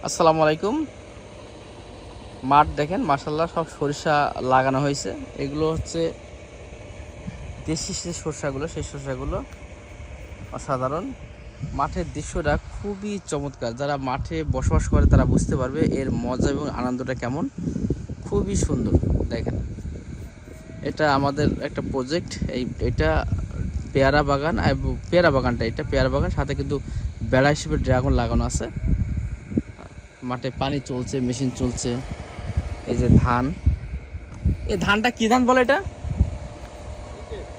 আসসালামু আলাইকুম। মাঠ দেখেন মাশাআল্লাহ, সব সরিষা লাগানো হয়েছে। এগুলো হচ্ছে দেশি যে সরষাগুলো, সেই সরষাগুলো অসাধারণ। মাঠের দৃশ্যটা খুবই চমৎকার। যারা মাঠে বসবাস করে তারা বুঝতে পারবে এর মজা এবং আনন্দটা কেমন। খুবই সুন্দর দেখেন। এটা আমাদের একটা প্রজেক্ট। এটা পেয়ারা বাগান, পেয়ারা বাগানটা এটা পেয়ারা বাগান, সাথে কিন্তু বেড়া হিসেবে ড্রাগন লাগানো আছে। মাঠে পানি চলছে, মেশিন চলছে। এই যে ধান, এই ধানটা কি ধান বলে এটা?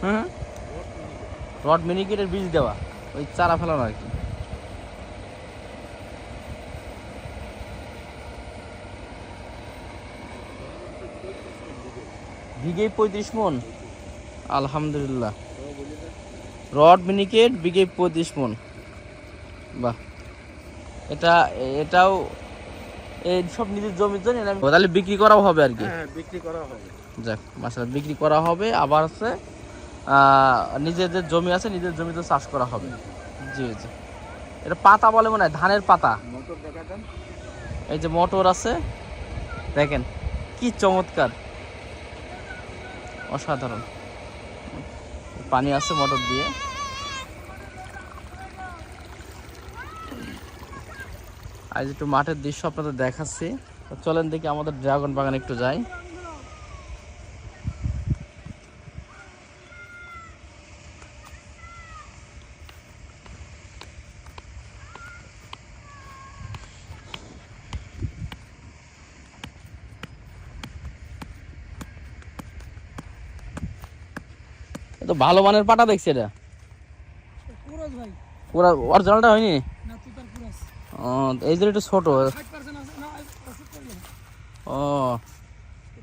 হ্যাঁ, রড মিনিকেটের বীজ দেওয়া, ওই চারা ফেলানো আর কি। বিঘে 35 মন, আলহামদুলিল্লাহ। রড মিনিকেট বিঘে 35 মন, বাহ। এটাও এই সব নিজের জমির জন্য তাহলে বিক্রি করাও হবে আর কি। হ্যাঁ, বিক্রি করা হবে। যাক মাশাআল্লাহ, বিক্রি করা হবে। আবার হচ্ছে নিজেদের জমি আছে, নিজের জমিতে চাষ করা হবে। জি জি, এটা পাতা বলে মনে হয়, ধানের পাতা। মোটর দেখাতেন। এই যে মোটর আছে দেখেন, কি চমৎকার, অসাধারণ। পানি আছে মোটর দিয়ে। আজ একটু মাঠের দৃশ্য আপনাদের দেখাচ্ছি। চলেন দেখি আমাদের ড্রাগন বাগানে একটু যাই। তো ভালো মানের পাটা দেখছি এটা। পুরোজ ভাই, পুরা অরিজিনালটা হয়নি। না তুতার পুরোজ। ও, এই যে একটু ছোট। 60% আছে না, ওষুধ করলে ও,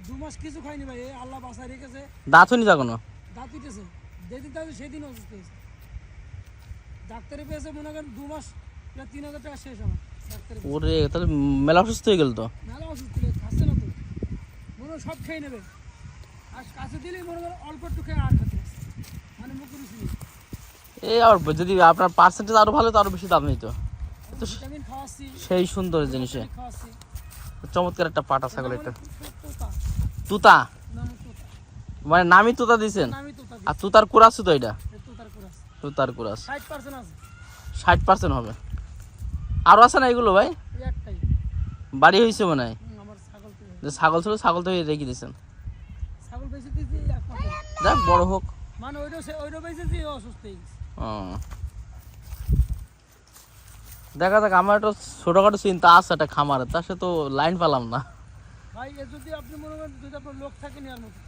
2 মাস কিছু খাইনি ভাই, এই আল্লাহ বাঁচায় রেখেছে। দাঁত হয়নি যা কোনো? দাঁত উঠেছে, যেদিন তাহলে সেদিন অসুস্থ হয়েছে। ডাক্তারে পেয়েছে মনে করেন 2 মাস, প্রায় 3000 টাকা শেষ আমার ডাক্তারে। ওরে, তাহলে মেলা অসুস্থ হয়ে গেল তো। নাহলে অসুস্থ হলে খাচ্ছে না তো, মনে হয় সব খেয়ে নেবে। আর কাছে দিলেই মনে করেন অল্প একটু খেয়ে আর খাচ্ছে, মানে মুখ রুচি নেই। এই আর যদি আপনার পার্সেন্টেজ আরো ভালো তো আরো বেশি দাম নিত। তো ভিটামিন খাওয়াচ্ছি, সেই সুন্দর জিনিসে খাওয়াচ্ছি। চমৎকার একটা পাটা ছাগল এটা। তোতা, তুতা, নাম তোতা, মানে নামই তুতা দিয়েছেন। নামই তোতা। আর তুতার কুরাস তো এটা, তোতার পুরোজ তুতার কুরাস 60% আছে। 60% হবে। আরো আছে না এগুলো ভাই? এই একটাই। বাড়ি হয়েছে মনে হয়। আমার ছাগল তো, যে ছাগল ছিল, ছাগল তো রেখে দিয়েছেন। ছাগল বেঁচে দিয়েছি এক মাস। যাক, বড় হোক। মানে ওইটা বেঁচেছি, অসুস্থ হয়ে গেছে। ও, দেখা যাক। আমার একটা ছোটখাটো চিন্তা আছে একটা খামারে, তার সাথে তো লাইন পেলাম না ভাই এ যদি আপনি মনে করেন, যদি আপনার লোক থাকে নেওয়ার মতো,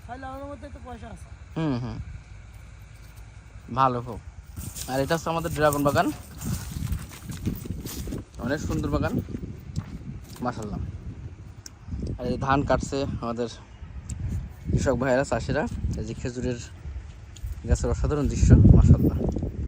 তাহলে আমার মধ্যে তো পয়সা আছে। হুম হুম, ভালো হোক। আর এটা হচ্ছে আমাদের ড্রাগন বাগান, অনেক সুন্দর বাগান মাশাআল্লাহ। আর এই ধান কাটছে আমাদের কৃষক ভাইয়েরা, চাষিরা। এই যে খেজুরের গাছের অসাধারণ দৃশ্য মাশাআল্লাহ।